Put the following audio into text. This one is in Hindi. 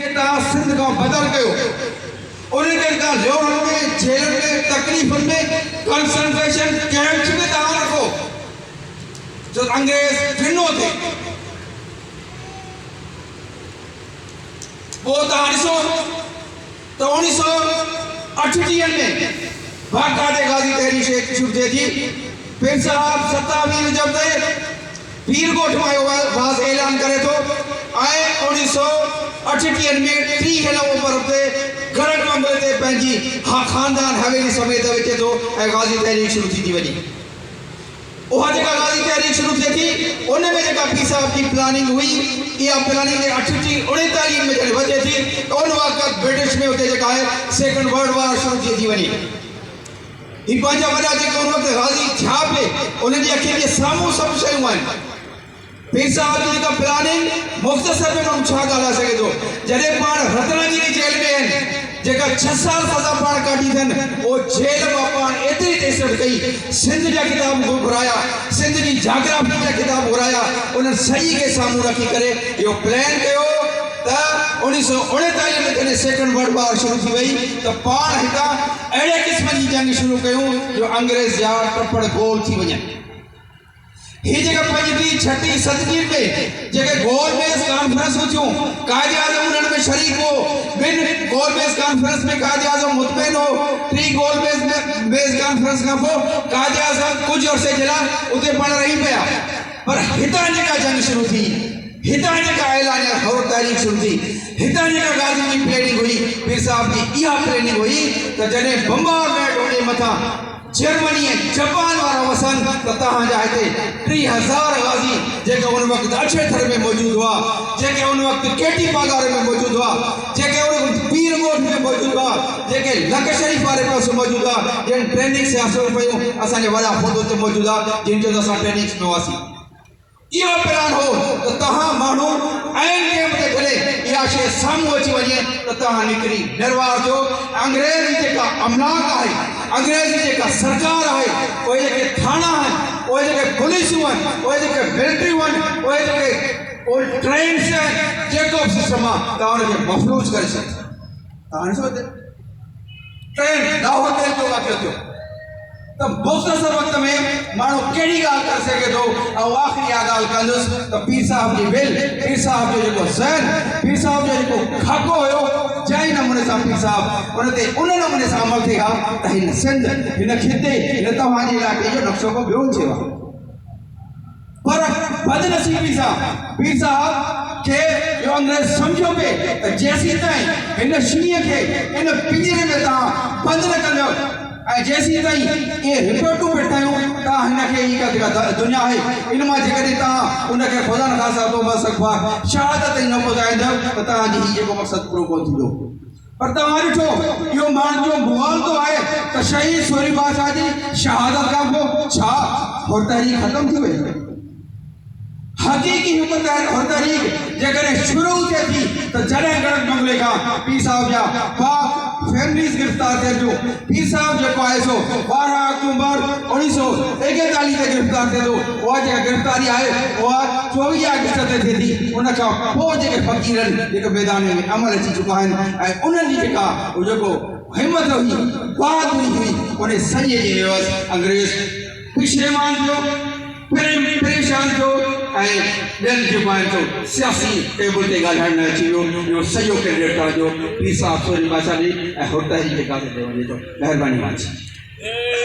सिंध का बदल गयो उनके का लोहड़ में जेल में तकलीफन में कंसंट्रेशन कैंप में तव्हां रखो जो अंग्रेज ॾिनो थे वो तव्हां ॾिसो त 1938 में बाकायदे गाज़ी तहरीक शुरू थिए थी। फिर साहब 27 जब ते पीरकोट में वाज ऐलान करे थो आए 1938 में 3 नवंबर ते गरक मंगल ते पंहिंजी खानदान हवेली समेत अचे थो ऐं गाज़ी तहरीक शुरू थी वञे। उहा जेका गाज़ी तहरीक शुरू थिए थी उन में जेका पीर साहब की प्लानिंग हुई इहा प्लानिंग 39 में जॾहिं वधे थी उन वक़्तु ब्रिटिश में उते जेका आहे सेकंड वर्ल्ड वार शुरू थी वञे। ही पंहिंजा वॾा जेके उन वक़्तु गाज़ी थिया पिए उन्हनि जी अखियुनि जे साम्हूं सभु शयूं आहिनि। पीर साहब जी जेका प्लानिंग मुख़्तसर में माण्हू छा ॻाल्हाए सघे थो जॾहिं पाण रत्नागिरी जेल में आहिनि जेका 6 साल सज़ा पाण काटी अथनि उहो जेल मां पाण एतिरी टेस्ट कई सिंध जा किताब घुराया सिंध जी जाग्राफी जा किताब घुराया उन्हनि सही खे साम्हूं रखी करे इहो प्लान कयो त 1939 में जॾहिं सेकंड वर्ल्ड वार शुरू थी वई त पाण हितां अहिड़े क़िस्म जी जंग शुरू कयूं जो अंग्रेज़ जा टपड़ गोल थी वञनि। ही जेका 5वीं 6वीं सदगी में जेके गोल बेस कॉन्फ्रेंस थियूं कायदे आज़म उन्हनि में शरीक हो ॿिनि गोल बेस कॉन्फ्रेंस में कायदे आज़म मुतमइन हो 3 गोल बेस कॉन्फ्रेंस खां पोइ कायदे आज़म कुछ अरसे जे लाइ उते पाण रही पिया पर हितां जेका जंग शुरू थी हितां जेका ऐलान हौर तहरीक शुरू थी हितां जेका गाज़ी जी प्लानिंग हुई पीर साहब जी इहा प्लानिंग हुई त जॾहिं बम्बारमेंट उन मथां जर्मनी जापान वारा वसन त तव्हांजा हिते 3000 गाज़ी जेके उन वक़्तु अछेथर में मौजूद हुआ जेके उन वक़्तु केटी बागारे में मौजूद हुआ जेके उन वक़्तु पीरकोट में मौजूद हुआ जेके लक शरीफ वारे पासे मौजूद हुआ जिन ट्रेनिंग से हासिल पयूं असांजे वॾा ख़ुदि उते मौजूद आहे जिन जो असां ट्रेनिंग में हुआसीं। इहो प्लान हो त तव्हां माण्हू ऐं टाइम ते जॾहिं इहा शइ साम्हूं अची वञे त तव्हां निकिरी निर्वाह जो अंग्रेज़ जेका अमलाक आहे अंग्रेज़ जेका सरकार आहे उहे जेके थाना आहिनि उहे जेके पुलिसूं आहिनि उहे जेके मिलिट्रियूं आहिनि उहे जेके ट्रेन्स आहिनि जेको बि सिस्टम आहे तव्हां उनखे मफ़लूज करे सघो। तव्हां ॾिसो ट्रेन लाहौर ते जो वाक़ियो थियो त मुख़्तसर वक़्त में माण्हू कहिड़ी ॻाल्हि करे सघे थो ऐं आख़िरी इहा ॻाल्हि कंदुसि त पीर साहब जी विल पीर साहब जो जेको ज़हन पीर साहब जो जेको खाको हुयो जंहिं नमूने सां पीर साहब उन ते उन नमूने सां अमल थिए हा त हिन सिंध हिन खिते हिन तव्हांजे इलाइक़े जो नक्शो को ॿियो थियो आहे पर बदनसीबी सां पीर साहब खे इहो अंग्रेज़ सम्झो पिए त जेसीं ताईं हिन शींहं खे इन पिंजरे में तव्हां बंदि न कंदो ऐं जेसीं ताईं इहे रिपोर्टूं पिया ठाहियूं तव्हां हिनखे ई जेका दुनिया आहे इन मां जेकॾहिं तव्हां उनखे ख़ुदा न ख़ासा तो मसक़फ़ा शहादत ताईं न पहुचाईंदव त तव्हांजी हीउ जेको मक़सदु पूरो कोन थींदो। पर तव्हां ॾिठो इहो माण्हू जो मुआवज़ो आहे त शहीद सूरी बादशाह जी शहादत खां पोइ छा हौर तहरीक ख़तमु थी वई। हक़ीक़ी हौर तहरीक जेकॾहिं शुरू थिए थी त जॾहिं गड़क बंगले खां पीर साहब जा पाक फैमिलीज़ गिरफ़्तार थिए थियूं पीर साहब जेको आहे सो 12 अक्टूबर 1941 ते गिरफ़्तार थिए थो उहा जेका गिरफ़्तारी आहे उहा 24 अगस्त ते थिए थी। उन खां पोइ जेके फ़क़ीर आहिनि जेके मैदान में अमल अची चुका आहिनि ऐं उन्हनि जी जेका जेको हिमत हुई बहादुरी हुई उन सॼे जे एवज़ अंग्रेज़ पिशेमान थियो परेशान थियो ऐं ॿियनि जेको जो सियासी टेबल ते ॻाल्हाइण न अची वियो इहो सॼो कैंडिडेट जो पीर साहब सूरी बादशाह जी ऐं हौर तहरीक जे काज़े ते वञे थो। महिरबानी मां